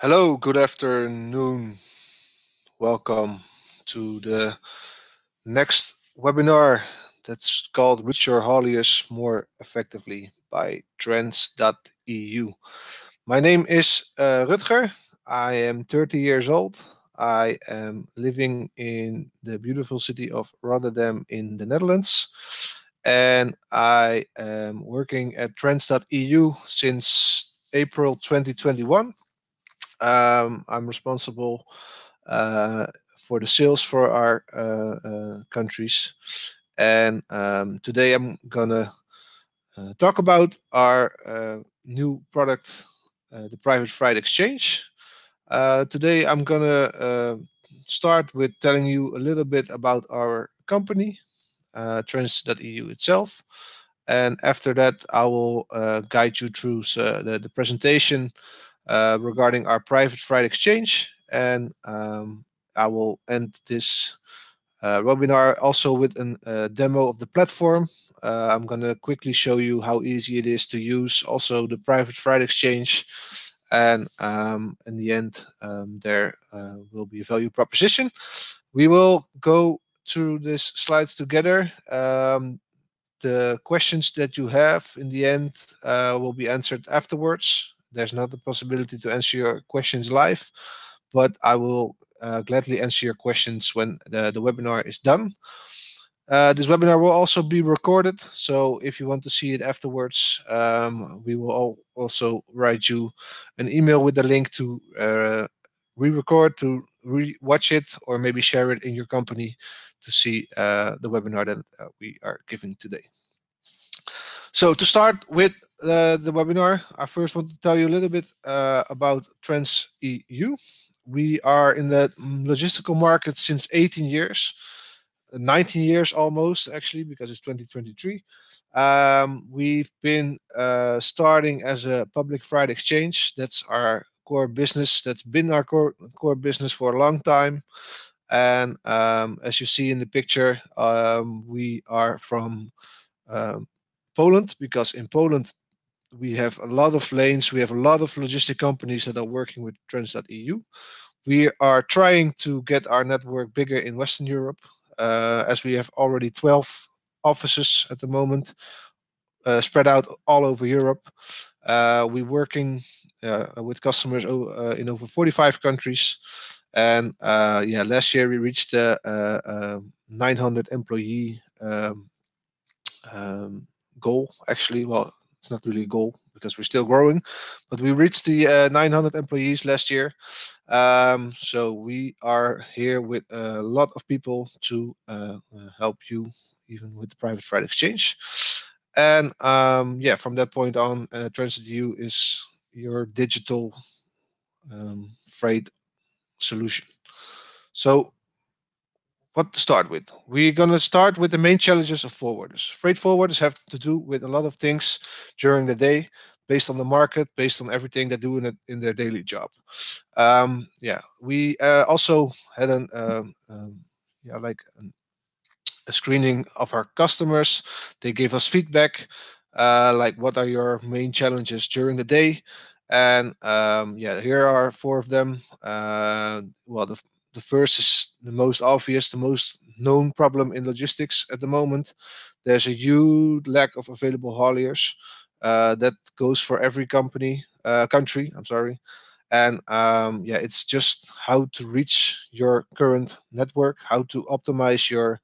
Hello, good afternoon. Welcome to the next webinar that's called Reach Your Hauliers More Effectively by Trans.eu. My name is Rutger. I am 30 years old. I am living in the beautiful city of Rotterdam in the Netherlands. And I am working at Trans.eu since April 2021. I'm responsible for the sales for our countries. And today I'm gonna talk about our new product, the Private Freight Exchange. Today I'm gonna start with telling you a little bit about our company, Trans.eu itself. And after that, I will guide you through the presentation regarding our Private Freight Exchange. And I will end this webinar also with a demo of the platform. I'm going to quickly show you how easy it is to use also the Private Freight Exchange. And in the end, there will be a value proposition. We will go through these slides together. The questions that you have in the end will be answered afterwards. There's not a possibility to answer your questions live, but I will gladly answer your questions when the webinar is done. This webinar will also be recorded, so if you want to see it afterwards, we will also write you an email with the link to re-record, to re-watch it, or maybe share it in your company to see the webinar that we are giving today. So to start with the webinar, I first want to tell you a little bit about Trans.eu. We are in the logistical market since 18 years, 19 years almost actually, because it's 2023. We've been starting as a public freight exchange. That's our core business. That's been our core business for a long time. And as you see in the picture, we are from Poland, because in Poland we have a lot of lanes, we have a lot of logistic companies that are working with Trans.eu. We are trying to get our network bigger in Western Europe, as we have already 12 offices at the moment, spread out all over Europe. We're working with customers in over 45 countries. And yeah, last year we reached the 900 employee goal. Actually, well, it's not really a goal because we're still growing, but we reached the 900 employees last year. So we are here with a lot of people to help you even with the Private Freight Exchange. And yeah, from that point on, Trans.eu is your digital freight solution. So what to start with? We're going to start with the main challenges of forwarders. Freight forwarders have to do with a lot of things during the day, based on the market, based on everything they do in their daily job. Yeah, we also had a screening of our customers. They gave us feedback, like what are your main challenges during the day? And yeah, here are 4 of them. Well, the first is the most obvious, the most known problem in logistics at the moment. There's a huge lack of available hauliers. That goes for every country. I'm sorry. And yeah, it's just how to reach your current network, how to optimize your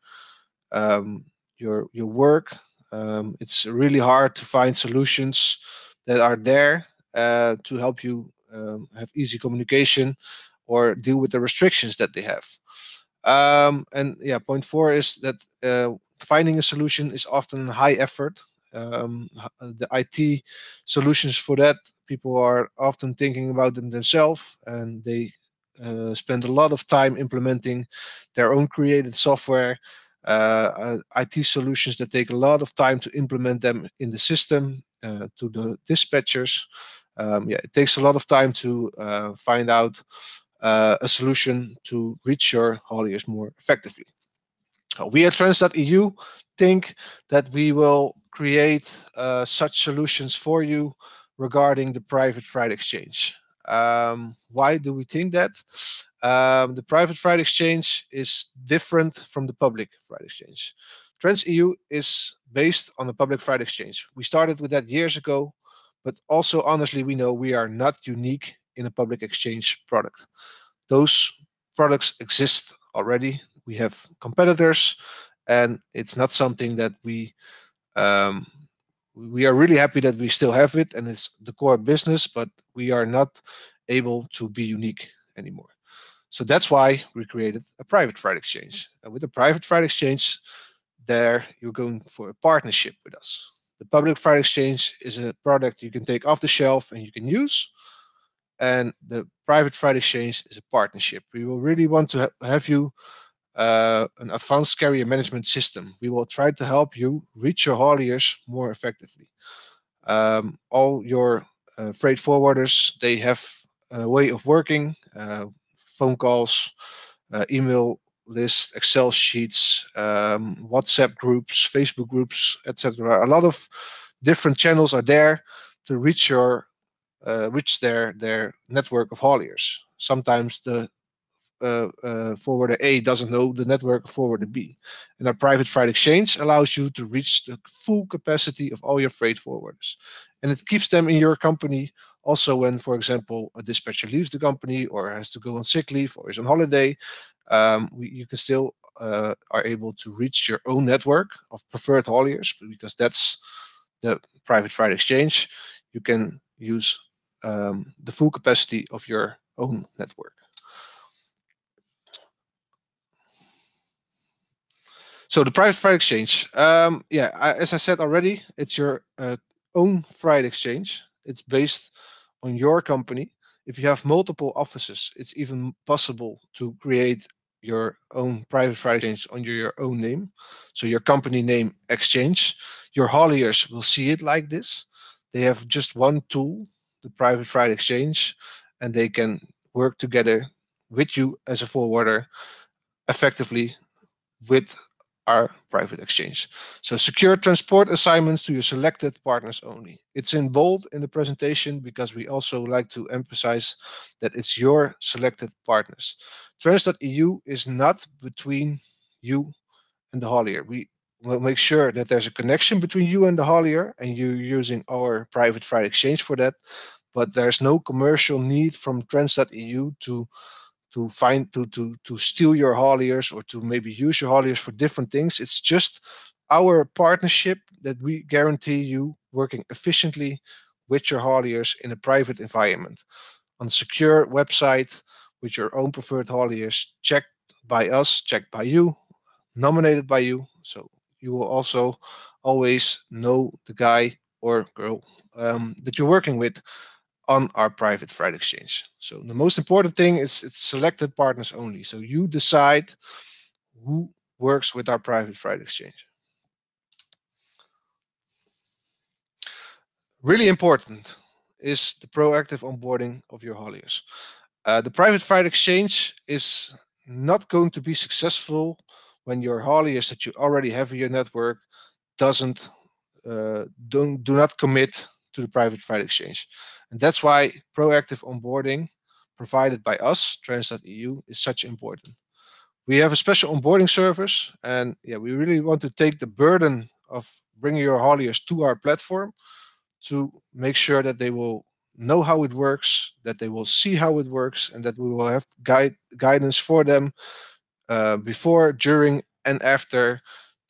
work. It's really hard to find solutions that are there to help you have easy communication or deal with the restrictions that they have. And yeah, point 4 is that finding a solution is often high effort. The IT solutions for that, people are often thinking about them themselves, and they spend a lot of time implementing their own created software, IT solutions that take a lot of time to implement them in the system, to the dispatchers. Yeah, it takes a lot of time to find out a solution to reach your hauliers more effectively. We at Trans.eu think that we will create such solutions for you regarding the Private Freight Exchange. Why do we think that? The private freight exchange is different from the public freight exchange. Trans.eu is based on the public freight exchange. We started with that years ago, but also honestly, we know we are not unique in a public exchange product. Those products exist already. We have competitors, and it's not something that we are really happy that we still have it, and it's the core business, but we are not able to be unique anymore. So that's why we created a private freight exchange. And with a private freight exchange, there you're going for a partnership with us. The public freight exchange is a product you can take off the shelf and you can use. And the private freight exchange is a partnership. We will really want to have you an advanced carrier management system. We will try to help you reach your hauliers more effectively. All your freight forwarders, they have a way of working, phone calls, email lists, Excel sheets, WhatsApp groups, Facebook groups, etc. A lot of different channels are there to reach their network of hauliers. Sometimes the forwarder A doesn't know the network of forwarder B. And our private freight exchange allows you to reach the full capacity of all your freight forwarders. And it keeps them in your company also when, for example, a dispatcher leaves the company or has to go on sick leave or is on holiday. You can still are able to reach your own network of preferred hauliers, because that's the private freight exchange. You can use the full capacity of your own network. So the private freight exchange, as I said already, it's your own freight exchange. It's based on your company. If you have multiple offices, it's even possible to create your own private freight exchange under your own name. So your company name exchange. Your hauliers will see it like this. They have just one tool, the private freight exchange, and they can work together with you as a forwarder effectively with our private exchange. So secure transport assignments to your selected partners only. It's in bold in the presentation because we also like to emphasize that it's your selected partners. Trans.eu is not between you and the haulier. We will make sure that there's a connection between you and the haulier, and you're using our private freight exchange for that. But there's no commercial need from Trans.eu to steal your hauliers or to maybe use your hauliers for different things. It's just our partnership that we guarantee you working efficiently with your hauliers in a private environment on a secure website with your own preferred hauliers, checked by us, checked by you, nominated by you. So you will also always know the guy or girl that you're working with on our private freight exchange. So the most important thing is it's selected partners only. So you decide who works with our private freight exchange. Really important is the proactive onboarding of your hauliers. The private freight exchange is not going to be successful when your hauliers that you already have in your network do not commit to the private freight exchange. And that's why proactive onboarding provided by us, Trans.eu, is such important. We have a special onboarding service, and we really want to take the burden of bringing your hauliers to our platform to make sure that they will know how it works, that they will see how it works, and that we will have guidance for them before, during, and after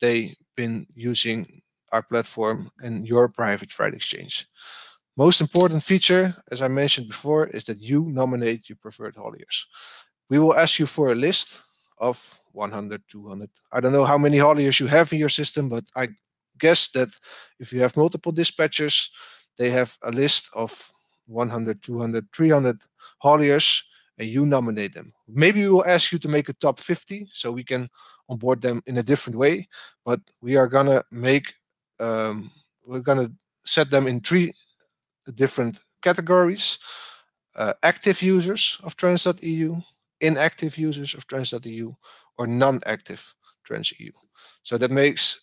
they've been using our platform and your private freight exchange. Most important feature, as I mentioned before, is that you nominate your preferred hauliers. We will ask you for a list of 100, 200. I don't know how many hauliers you have in your system, but I guess that if you have multiple dispatchers, they have a list of 100, 200, 300 hauliers, and you nominate them. Maybe we will ask you to make a top 50 so we can onboard them in a different way, but we are gonna make we're gonna set them in 3 different categories: active users of Trans.eu, inactive users of Trans.eu, or non-active Trans.eu. So that makes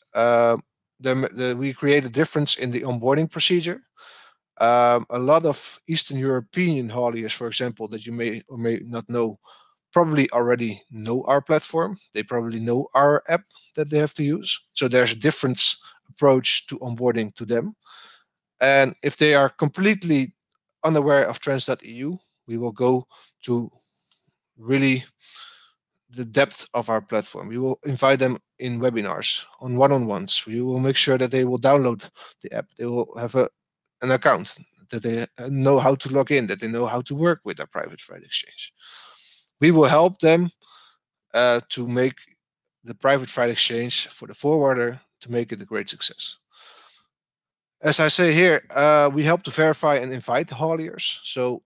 we create a difference in the onboarding procedure. A lot of Eastern European hauliers, for example, that you may or may not know, probably already know our platform. They probably know our app that they have to use. So there's a different approach to onboarding to them. And if they are completely unaware of Trans.eu, we will go to really the depth of our platform. We will invite them in webinars, on one-on-ones. We will make sure that they will download the app. They will have an account, that they know how to log in, that they know how to work with our private freight exchange. We will help them to make the private freight exchange for the forwarder, to make it a great success. As I say here, we help to verify and invite hauliers. So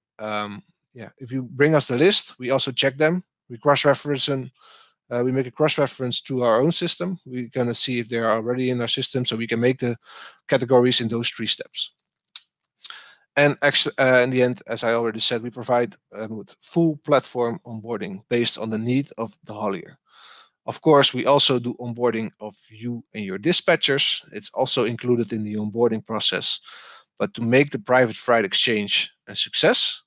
yeah, if you bring us the list, we also check them. We cross-reference them. We make a cross-reference to our own system. We're going to see if they are already in our system, so we can make the categories in those 3 steps. And actually, in the end, as I already said, we provide with full platform onboarding based on the need of the haulier. Of course, we also do onboarding of you and your dispatchers. It's also included in the onboarding process. But to make the private freight exchange a success,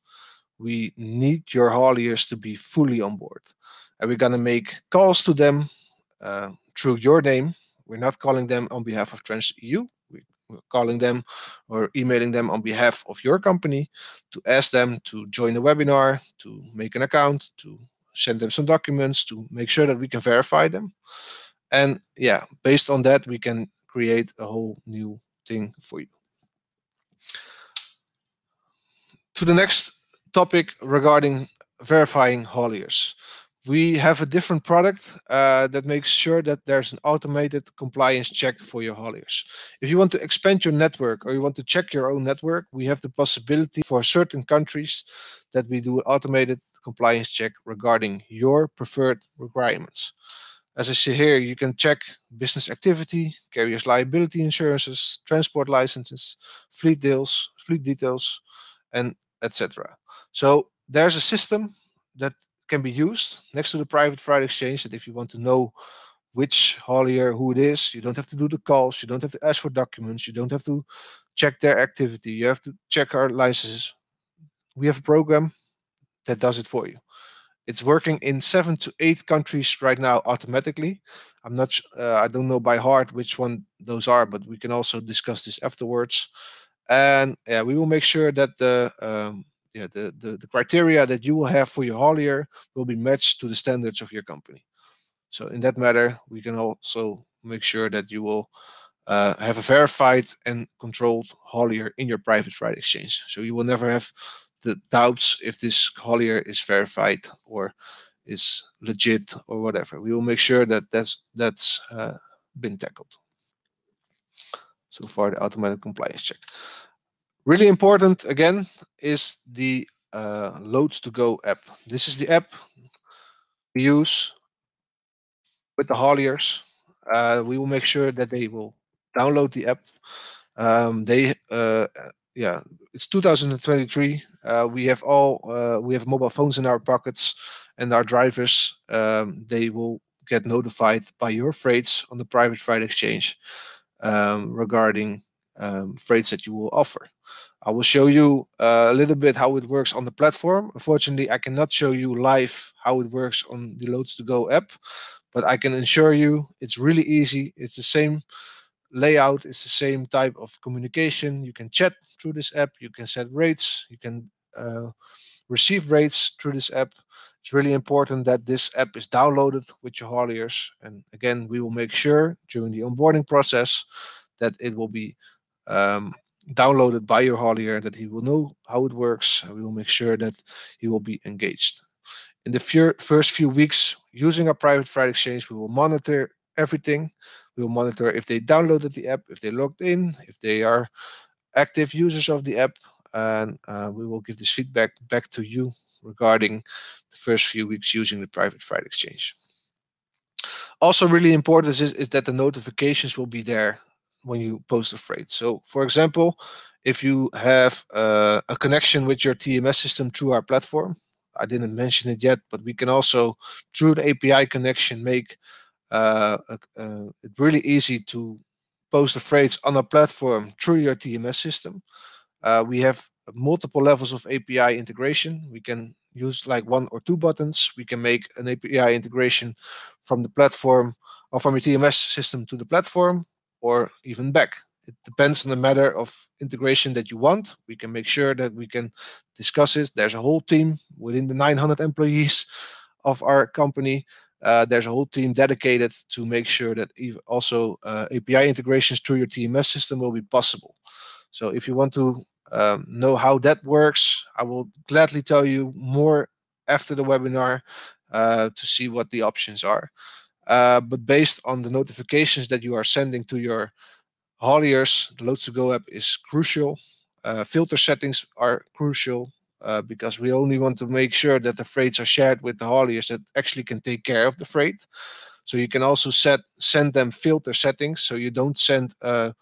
we need your hauliers to be fully on board. And we're going to make calls to them through your name. We're not calling them on behalf of Trans.eu. We're calling them or emailing them on behalf of your company to ask them to join the webinar, to make an account, to send them some documents, to make sure that we can verify them. And yeah, based on that, we can create a whole new thing for you. To the next topic regarding verifying hauliers. We have a different product that makes sure that there's an automated compliance check for your hauliers. If you want to expand your network or you want to check your own network, we have the possibility for certain countries that we do an automated compliance check regarding your preferred requirements. As I see here, you can check business activity, carrier's liability insurances, transport licenses, fleet details, and etc. So there's a system that can be used next to the private freight exchange, that if you want to know which haulier, who it is, you don't have to do the calls, you don't have to ask for documents, you don't have to check their activity, you have to check our licenses. We have a program that does it for you. It's working in 7 to 8 countries right now automatically. I don't know by heart which one those are, but we can also discuss this afterwards. And yeah, we will make sure that the criteria that you will have for your haulier will be matched to the standards of your company. So in that matter, we can also make sure that you will have a verified and controlled haulier in your private freight exchange. So you will never have the doubts if this haulier is verified or is legit or whatever. We will make sure that that's been tackled. So far, the automatic compliance check. Really important, again, is the Loads2Go app. This is the app we use with the hauliers. We will make sure that they will download the app. It's 2023. We have mobile phones in our pockets, and our drivers, they will get notified by your freights on the private freight exchange regarding freights that you will offer. I will show you a little bit how it works on the platform. Unfortunately, I cannot show you live how it works on the Loads2Go app, but I can assure you it's really easy. It's the same layout, it's the same type of communication. You can chat through this app, you can set rates, you can receive rates through this app. It's really important that this app is downloaded with your hauliers. And again, we will make sure during the onboarding process that it will be downloaded by your haulier, that he will know how it works, and we will make sure that he will be engaged. In the first few weeks using our private freight exchange, we will monitor everything. We will monitor if they downloaded the app, if they logged in, if they are active users of the app, and we will give this feedback back to you regarding the first few weeks using the private freight exchange. Also really important is that the notifications will be there when you post a freight. So for example, if you have a connection with your TMS system through our platform, I didn't mention it yet, but we can also, through the API connection, make it really easy to post the freights on our platform through your TMS system. We have multiple levels of API integration. We can use like 1 or 2 buttons. We can make an API integration from the platform or from your TMS system to the platform, or even back. It depends on the matter of integration that you want. We can make sure that we can discuss it. There's a whole team within the 900 employees of our company. There's a whole team dedicated to make sure that also API integrations through your TMS system will be possible. So if you want to know how that works, I will gladly tell you more after the webinar to see what the options are. But based on the notifications that you are sending to your hauliers, the Loads2Go app is crucial. Filter settings are crucial because we only want to make sure that the freights are shared with the hauliers that actually can take care of the freight. So you can also send them filter settings, so you don't send a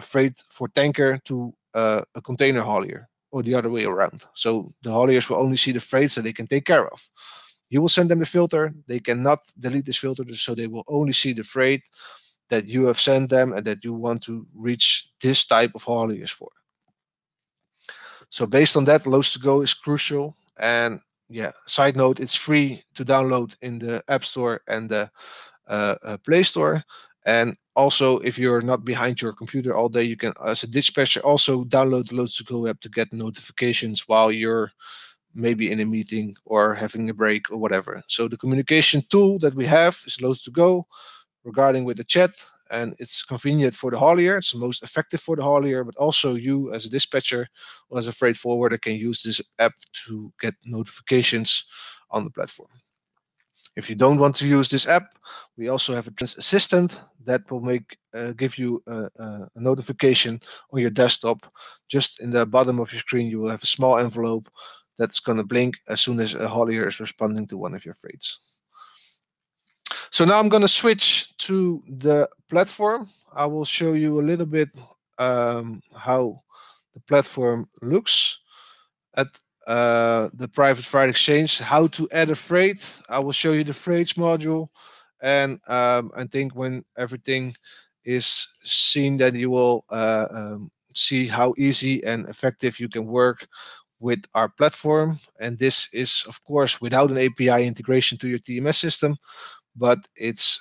freight for tanker to a container haulier or the other way around. So the hauliers will only see the freights that they can take care of. You will send them the filter. They cannot delete this filter, so they will only see the freight that you have sent them and that you want to reach this type of hauliers for. So based on that, Loads2Go is crucial. And yeah, side note, it's free to download in the App Store and the Play Store. And also, if you're not behind your computer all day, you can, as a dispatcher, also download the Loads2Go app to get notifications while you're maybe in a meeting or having a break or whatever. So the communication tool that we have is Loads2Go regarding with the chat, and it's convenient for the haulier. It's the most effective for the haulier, but also you as a dispatcher or as a freight forwarder can use this app to get notifications on the platform. If you don't want to use this app, we also have a Trans assistant that will give you a notification on your desktop. Just in the bottom of your screen, you will have a small envelope that's going to blink as soon as a haulier is responding to one of your freights. So now I'm going to switch to the platform. I will show you a little bit how the platform looks at the private freight exchange, how to add a freight. I will show you the freights module, and I think when everything is seen, that you will see how easy and effective you can work with our platform. And this is, of course, without an API integration to your TMS system, but it's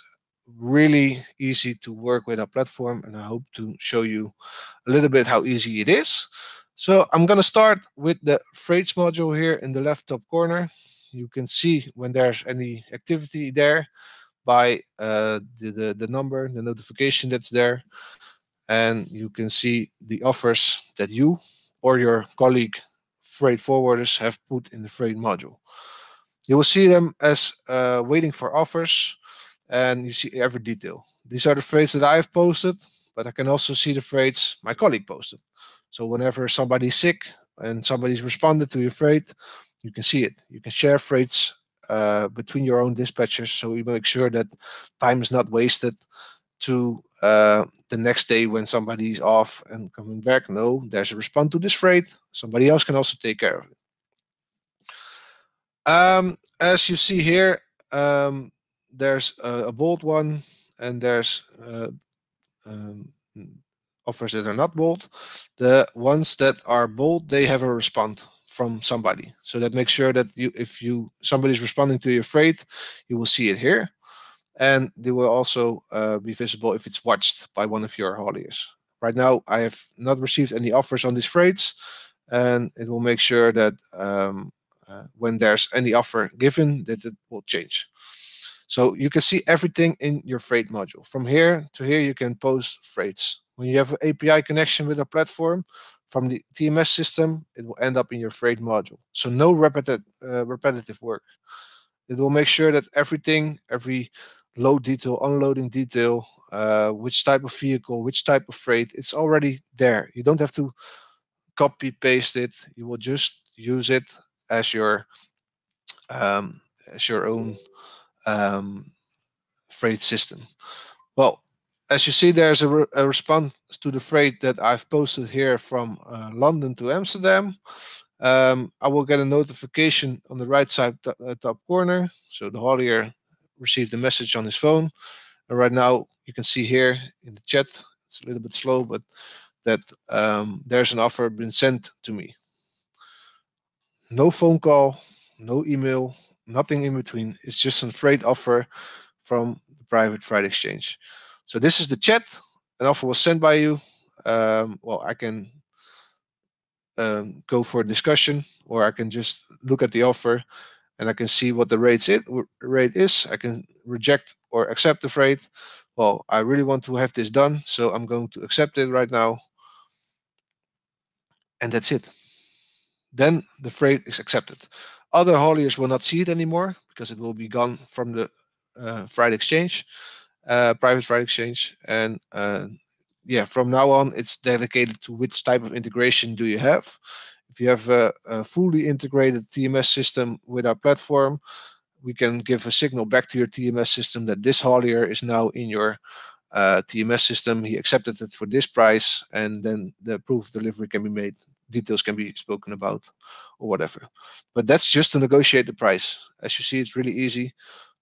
really easy to work with our platform, and I hope to show you a little bit how easy it is. So I'm going to start with the freights module here in the left top corner. You can see when there's any activity there by the number, the notification that's there. And you can see the offers that you or your colleague freight forwarders have put in the freight module. You will see them as waiting for offers, and you see every detail. These are the freights that I have posted, but I can also see the freights my colleague posted. So whenever somebody's sick and somebody's responded to your freight, you can see it. You can share freights between your own dispatchers, so you make sure that time is not wasted to the next day when somebody's off and coming back. No, there's a response to this freight. Somebody else can also take care of it. As you see here, there's a bold one, and there's offers that are not bold. The ones that are bold, they have a response from somebody. So that makes sure that if somebody's responding to your freight, you will see it here. And they will also be visible if it's watched by one of your hauliers. Right now, I have not received any offers on these freights, and it will make sure that when there's any offer given, that it will change. So you can see everything in your freight module. From here to here, you can post freights. When you have an API connection with a platform from the TMS system, it will end up in your freight module. So no repetitive work. It will make sure that everything, every load detail, unloading detail, which type of vehicle, which type of freight, it's already there. You don't have to copy paste it. You will just use it as your own freight system. Well, as you see, there's a response to the freight that I've posted here from London to Amsterdam. I will get a notification on the right side top corner. So the haulier received a message on his phone. And right now you can see here in the chat, it's a little bit slow, but that there's an offer been sent to me. No phone call, no email, nothing in between. It's just a freight offer from the private freight exchange. So this is the chat. An offer was sent by you. Well, I can go for a discussion, or I can just look at the offer and I can see what the rate is. I can reject or accept the freight. Well, I really want to have this done, so I'm going to accept it right now. And that's it. Then the freight is accepted. Other hauliers will not see it anymore because it will be gone from the freight exchange, private freight exchange. And yeah, from now on, it's dedicated to which type of integration do you have. If you have a fully integrated TMS system with our platform, we can give a signal back to your TMS system that this haulier is now in your TMS system. He accepted it for this price, and then the proof of delivery can be made. Details can be spoken about or whatever. But that's just to negotiate the price. As you see, it's really easy.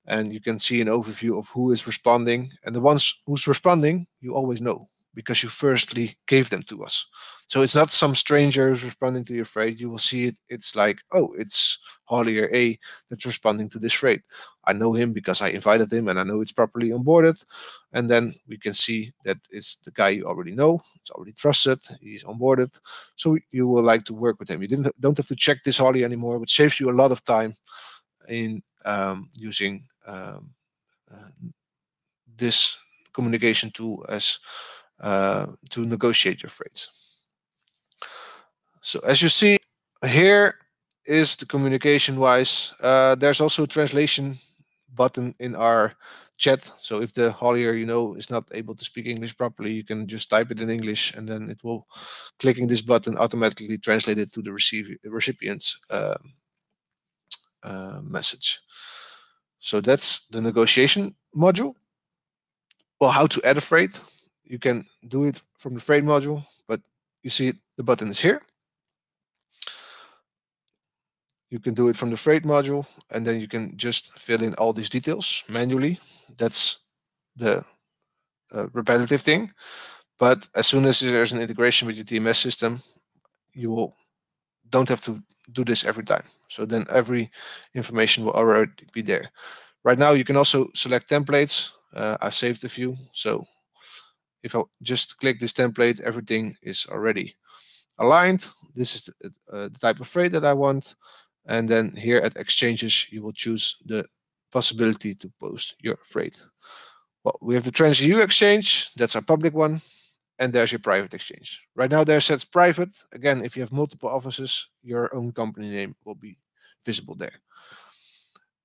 And you can see an overview of who is responding. And the ones who's responding, you always know because you firstly gave them to us. So it's not some stranger who's responding to your freight. You will see it. It's like, oh, it's haulier A that's responding to this freight. I know him because I invited him and I know it's properly onboarded. And then we can see that it's the guy you already know. It's already trusted. He's onboarded. So you will like to work with him. You don't have to check this haulier anymore, which saves you a lot of time in using this communication tool as to negotiate your freights. So as you see here is the communication wise. There's also a translation button in our chat. So if the haulier is not able to speak English properly, you can just type it in English and then it will, clicking this button, automatically translate it to the recipient's message. So that's the negotiation module. Well, how to add a freight? You can do it from the freight module, but you see the button is here. You can do it from the freight module, and then you can just fill in all these details manually. That's the repetitive thing. But as soon as there's an integration with your TMS system, you don't have to do this every time. So then every information will already be there. Right now, you can also select templates. I saved a few. So if I just click this template, everything is already aligned. This is the type of freight that I want. And then here at exchanges, you will choose the possibility to post your freight. Well, we have the Trans.eu exchange. That's our public one. And there's your private exchange. Right now, they're set private. Again, if you have multiple offices, your own company name will be visible there.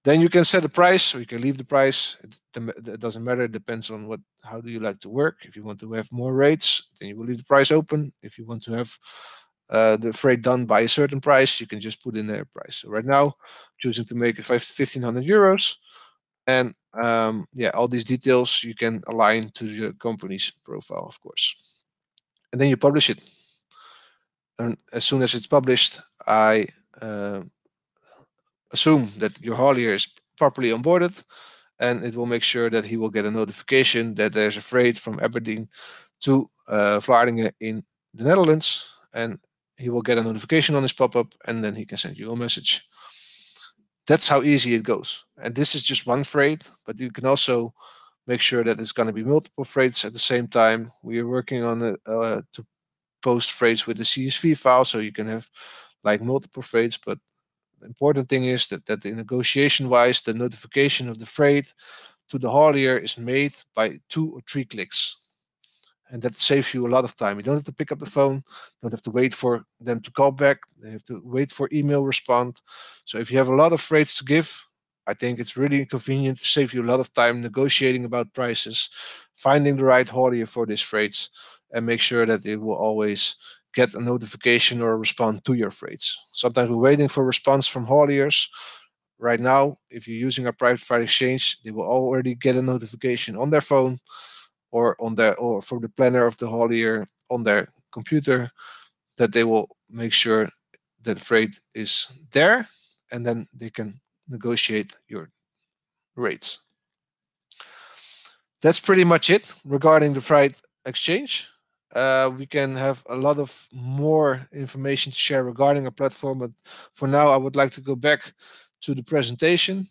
Then you can set a price, or you can leave the price. It doesn't matter. It depends on how do you like to work. If you want to have more rates, then you will leave the price open. If you want to have the freight done by a certain price, you can just put in their price. So right now, choosing to make it 1,500 euros. And yeah, all these details you can align to your company's profile, of course. And then you publish it. And as soon as it's published, I assume that your haulier is properly onboarded, and it will make sure that he will get a notification that there's a freight from Aberdeen to Vlaardingen in the Netherlands, and he will get a notification on his pop-up, and then he can send you a message. That's how easy it goes. And this is just one freight, but you can also make sure that it's going to be multiple freights at the same time. We are working on it to post freights with the CSV file, so you can have like multiple freights. But the important thing is that the negotiation-wise, the notification of the freight to the haulier is made by 2 or 3 clicks. And that saves you a lot of time. You don't have to pick up the phone, don't have to wait for them to call back, they have to wait for email respond. So if you have a lot of freights to give, I think it's really convenient to save you a lot of time negotiating about prices, finding the right haulier for these freights, and make sure that it will always get a notification or a response to your freights. Sometimes we're waiting for a response from hauliers. Right now, if you're using our private freight exchange, they will already get a notification on their phone or from the planner of the haulier on their computer, that they will make sure that the freight is there, and then they can negotiate your rates. That's pretty much it regarding the freight exchange. We can have a lot of more information to share regarding our platform, but for now I would like to go back to the presentation.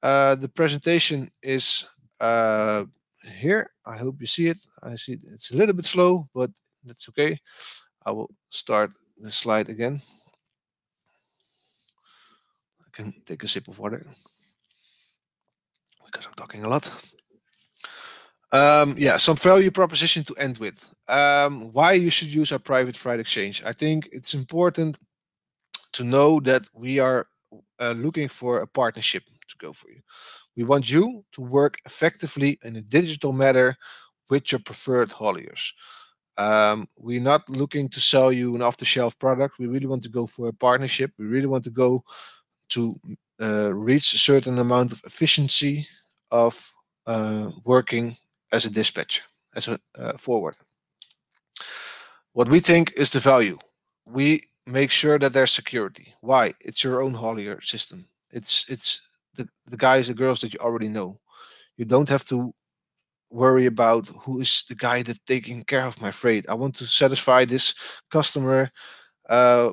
The presentation is here. I hope you see it. I see it's a little bit slow, but that's okay. I will start the slide again. I can take a sip of water because I'm talking a lot. Yeah, some value proposition to end with. Why you should use our private freight exchange. I think it's important to know that we are looking for a partnership to go for you. We want you to work effectively in a digital manner with your preferred hauliers. We're not looking to sell you an off-the-shelf product. We really want to go for a partnership. We really want to go to reach a certain amount of efficiency of working as a dispatcher, as a forwarder. What we think is the value. We make sure that there's security. Why? It's your own haulier system. It's the guys and girls that you already know. You don't have to worry about who is the guy that's taking care of my freight. I want to satisfy this customer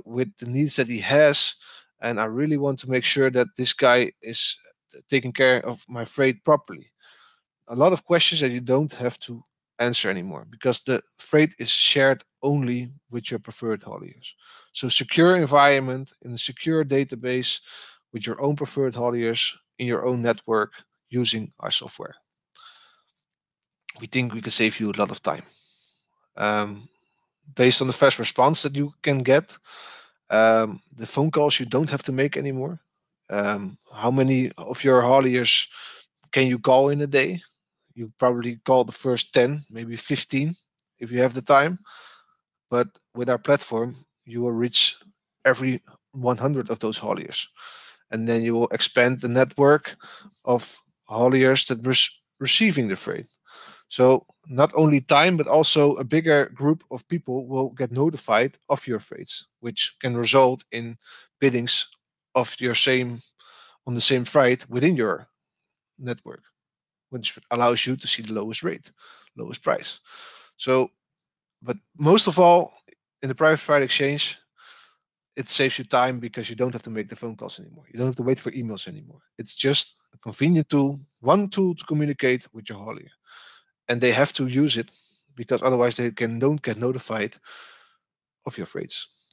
with the needs that he has, and I really want to make sure that this guy is taking care of my freight properly. A lot of questions that you don't have to answer anymore because the freight is shared only with your preferred hauliers. So secure environment in a secure database with your own preferred hauliers in your own network using our software. We think we can save you a lot of time. Based on the fast response that you can get, the phone calls you don't have to make anymore. How many of your hauliers can you call in a day? You probably call the first 10, maybe 15 if you have the time. But with our platform, you will reach every 100 of those hauliers. And then you will expand the network of hauliers that receiving the freight. So not only time, but also a bigger group of people will get notified of your freights, which can result in biddings of your on the same freight within your network, which allows you to see the lowest rate, lowest price. So, but most of all, in the private freight exchange, it saves you time because you don't have to make the phone calls anymore. You don't have to wait for emails anymore. It's just a convenient tool, one tool to communicate with your haulier. And they have to use it because otherwise they don't get notified of your freights.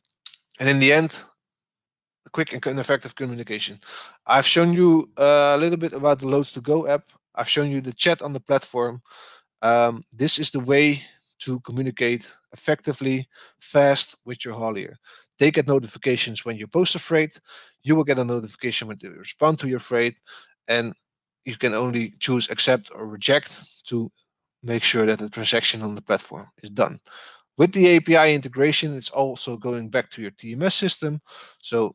And in the end, quick and effective communication. I've shown you a little bit about the Loads to Go app. I've shown you the chat on the platform. This is the way to communicate effectively, fast with your haulier. They get notifications when you post a freight. You will get a notification when they respond to your freight. And you can only choose accept or reject to make sure that the transaction on the platform is done. With the API integration, it's also going back to your TMS system. So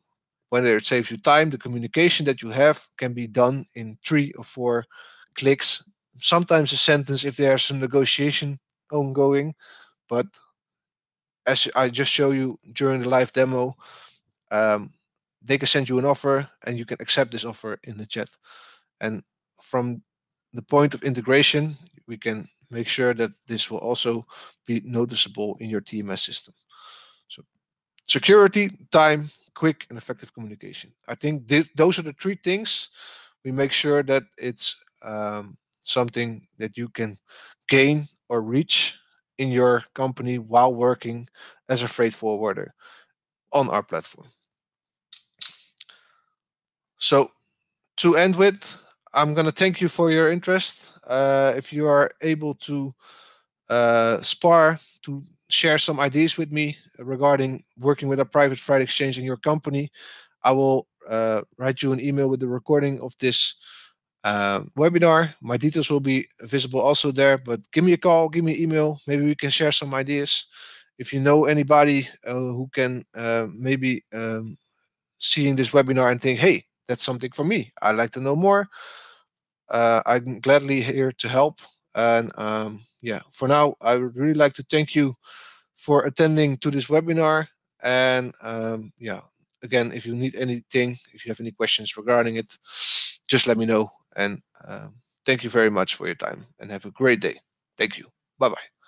whether it saves you time, the communication that you have can be done in 3 or 4 clicks. Sometimes a sentence if there's a negotiation ongoing. But as I just show you during the live demo, they can send you an offer and you can accept this offer in the chat. And from the point of integration, we can make sure that this will also be noticeable in your TMS system. So security, time, quick and effective communication. I think those are the 3 things. We make sure that it's something that you can gain or reach in your company while working as a freight forwarder on our platform. So to end with, I'm going to thank you for your interest. If you are able to spar, to share some ideas with me regarding working with a private freight exchange in your company, I will write you an email with the recording of this webinar. My details will be visible also there, but give me a call, give me an email. Maybe we can share some ideas. If you know anybody who can maybe seeing this webinar and think, hey, that's something for me, I'd like to know more, I'm gladly here to help. And yeah, for now, I would really like to thank you for attending to this webinar. And yeah, again, if you need anything, if you have any questions regarding it, just let me know. And thank you very much for your time and have a great day. Thank you. Bye-bye.